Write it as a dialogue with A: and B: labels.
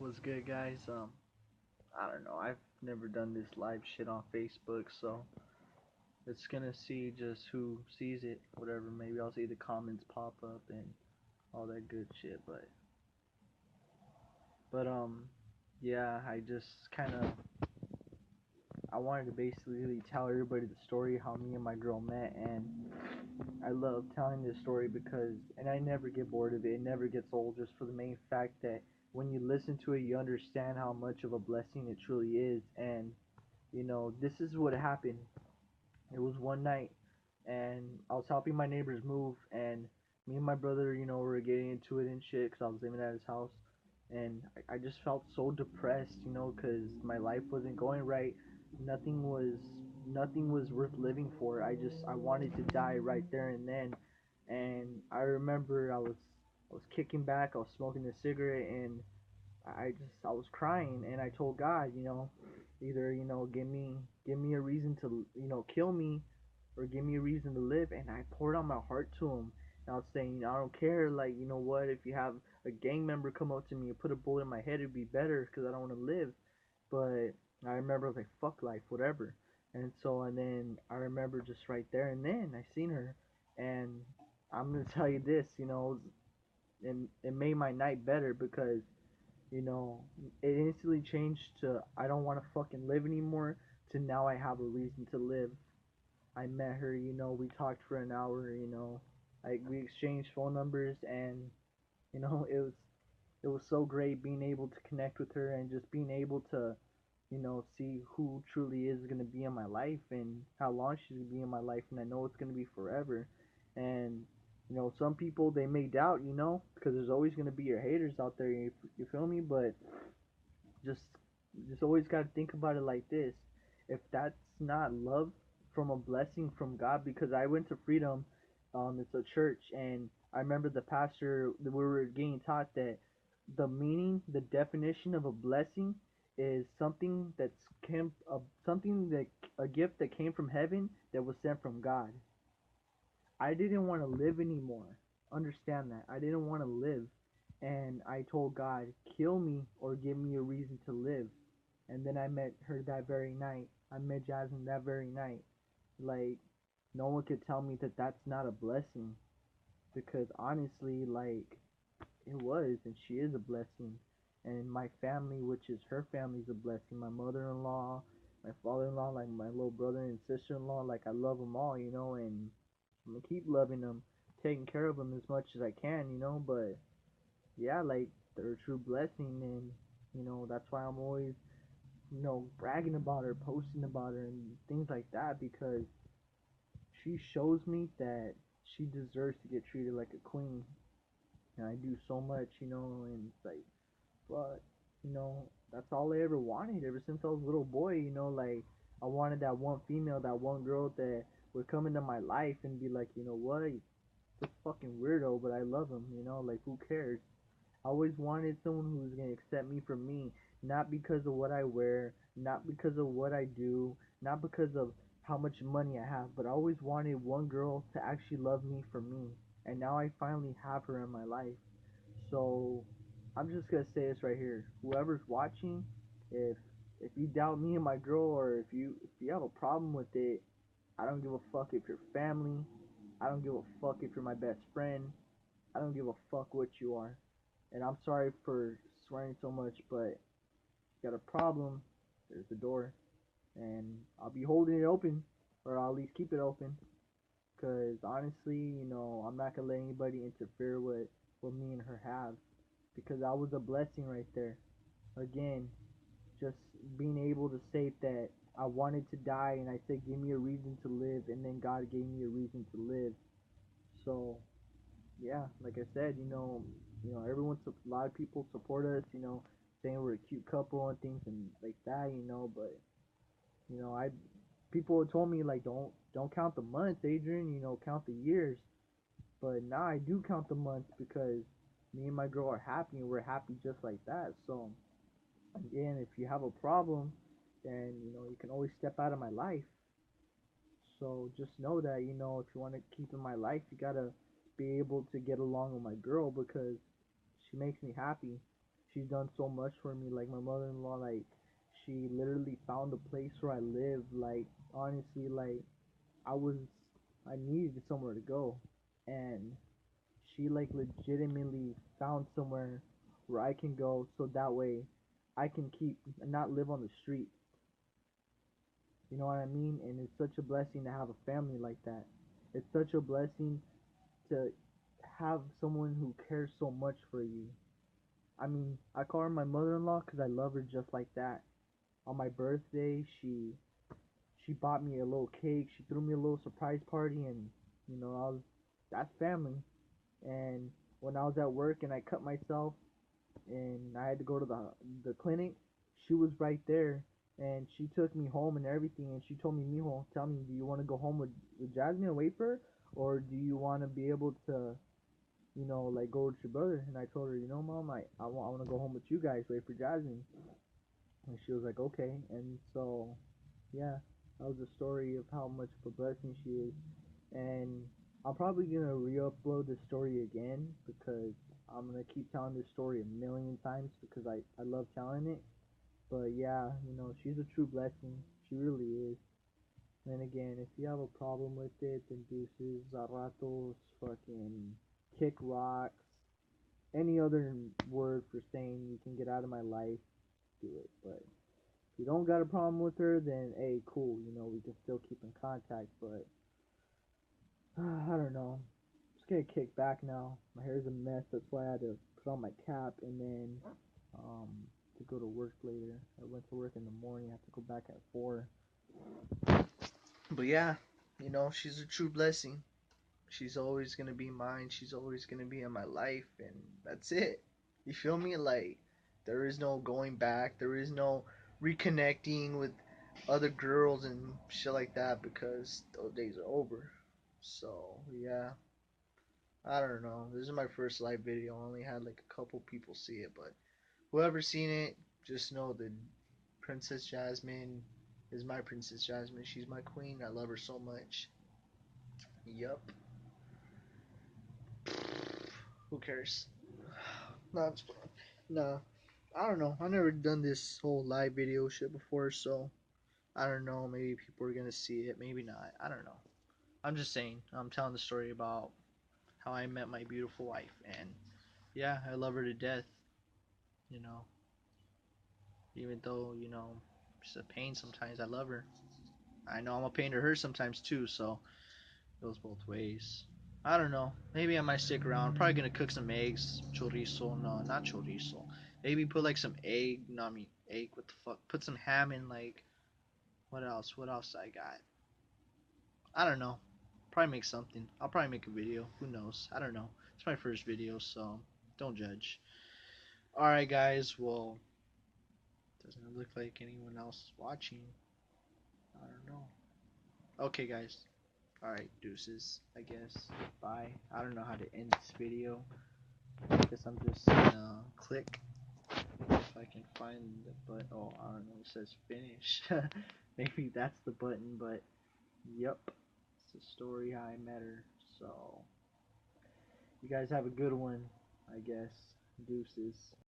A: What's good, guys? I don't know. I've never done this live shit on Facebook, so it's gonna see just who sees it, whatever. Maybe I'll see the comments pop up and all that good shit. But yeah. I wanted to basically tell everybody the story how me and my girl met, and I love telling this story and I never get bored of it. It never gets old, just for the main fact that when you listen to it, you understand how much of a blessing it truly is, and this is what happened. It was one night, and I was helping my neighbors move, and me and my brother, were getting into it and shit, cause I was living at his house, and I just felt so depressed, cause my life wasn't going right. Nothing was, nothing was worth living for. I wanted to die right there and then, and I remember I was kicking back, I was smoking a cigarette, and I was crying, and I told God, either give me a reason to kill me, or give me a reason to live. And I poured out my heart to him. And I was saying, I don't care, like, what, if you have a gang member come up to me and put a bullet in my head, it'd be better because I don't want to live. But I remember I was like, fuck life, whatever. And then I remember just right there and then I seen her, and I'm gonna tell you this, and it made my night better because you know, it instantly changed to I don't want to fucking live anymore to now I have a reason to live. I met her, we talked for an hour, like we exchanged phone numbers, and it was so great being able to connect with her and just being able to, see who truly is going to be in my life and how long she's going to be in my life, and I know it's going to be forever. And some people they may doubt, because there's always going to be your haters out there. You feel me? But just just always got to think about it like this. If that's not love from a blessing from God, because I went to Freedom, it's a church, and I remember the pastor, we were getting taught that the meaning, the definition of a blessing is something something that a gift that came from heaven that was sent from God. I didn't want to live anymore. Understand that. I didn't want to live. And I told God, kill me or give me a reason to live. And then I met her that very night. I met Jasmine that very night. Like, no one could tell me that that's not a blessing. Because honestly, like, it was, and she is a blessing. And my family, which is her family, is a blessing. My mother in law, my father in law, like my little brother and sister in law, like, I love them all, and I'm gonna keep loving them, taking care of them as much as I can, but yeah, like, they're a true blessing, and that's why I'm always bragging about her, posting about her, and things like that, because she shows me that she deserves to get treated like a queen. And I do so much, and it's like, but, that's all I ever wanted ever since I was a little boy, like, I wanted that one female, that one girl that would come into my life and be like, you know what, he's a fucking weirdo, but I love him, like, who cares? I always wanted someone who was gonna accept me for me, not because of what I wear, not because of what I do, not because of how much money I have, but I always wanted one girl to actually love me for me. And now I finally have her in my life. So I'm just gonna say this right here. Whoever's watching, if if you doubt me and my girl, or if you have a problem with it, I don't give a fuck if you're family. I don't give a fuck if you're my best friend. I don't give a fuck what you are. And I'm sorry for swearing so much, but if you got a problem, there's the door. And I'll be holding it open, or I'll at least keep it open. Because honestly, I'm not going to let anybody interfere with what me and her have. Because that was a blessing right there. Again, just being able to say that I wanted to die, and I said, give me a reason to live, and then God gave me a reason to live. So yeah, like I said, a lot of people support us, saying we're a cute couple and things and like that, but I people have told me, like, don't count the months, Adrian, count the years. But now I do count the months because me and my girl are happy, and we're happy just like that. So again, if you have a problem, then you can always step out of my life. So just know that, if you want to keep in my life, you gotta be able to get along with my girl, because she makes me happy. she's done so much for me. Like my mother-in-law, like she literally found a place where I live. Like honestly, like I was, I needed somewhere to go, and she like legitimately found somewhere where I can go, so that way I can keep not live on the street. You know what I mean? And it's such a blessing to have a family like that. It's such a blessing to have someone who cares so much for you. I mean, I call her my mother-in-law because I love her just like that. On my birthday, she bought me a little cake. She threw me a little surprise party, and I was that's family. And when I was at work and I cut myself and I had to go to the clinic, she was right there, and she took me home and everything. And she told me, "Mijo, tell me, do you want to go home with Jasmine and wait for her, or do you want to be able to, like go with your brother?" And I told her, Mom, I want to go home with you guys, wait for Jasmine. And she was like, okay. And so, yeah, that was the story of how much of a blessing she is. And I'm probably gonna re-upload this story again because I'm gonna keep telling this story a million times because I love telling it. But yeah, she's a true blessing. She really is. Then again, if you have a problem with it, then deuces, zaratos, fucking kick rocks, any other word for saying you can get out of my life, do it. But if you don't got a problem with her, then hey, cool. We can still keep in contact. But I don't know. Just getting kicked back now. My hair's a mess. That's why I had to put on my cap and then um to go to work later. I went to work in the morning. I have to go back at 4. But yeah, she's a true blessing. She's always gonna be mine. She's always gonna be in my life, and that's it. You feel me? Like there is no going back. There is no reconnecting with other girls and shit like that because those days are over. So yeah, I don't know. This is my first live video. I only had like a couple people see it, but whoever's seen it, just know that Princess Jasmine is my Princess Jasmine. She's my queen. I love her so much. Yup. Who cares? No, it's fun. No, I don't know. I've never done this whole live video shit before, so I don't know. Maybe people are gonna see it. Maybe not. I don't know. I'm just saying. I'm telling the story about how I met my beautiful wife, and yeah, I love her to death. You know, even though she's a pain sometimes, I love her. I know I'm a pain to her sometimes too, so it goes both ways. I don't know. Maybe I might stick around. Probably gonna cook some eggs, chorizo. No, not chorizo. Maybe put like some egg. No, I mean egg. What the fuck? Put some ham in. Like what else? What else I got? I don't know. Probably make something. I'll probably make a video. Who knows? I don't know. It's my first video, so don't judge. All right, guys. Well, doesn't look like anyone else is watching. I don't know. Okay, guys. All right, deuces. I guess. Bye. I don't know how to end this video. I guess I'm just gonna click if I can find the button. Oh, I don't know. It says finish. Maybe that's the button, but yep. It's the story how I met her. So, you guys have a good one, I guess. Deuces.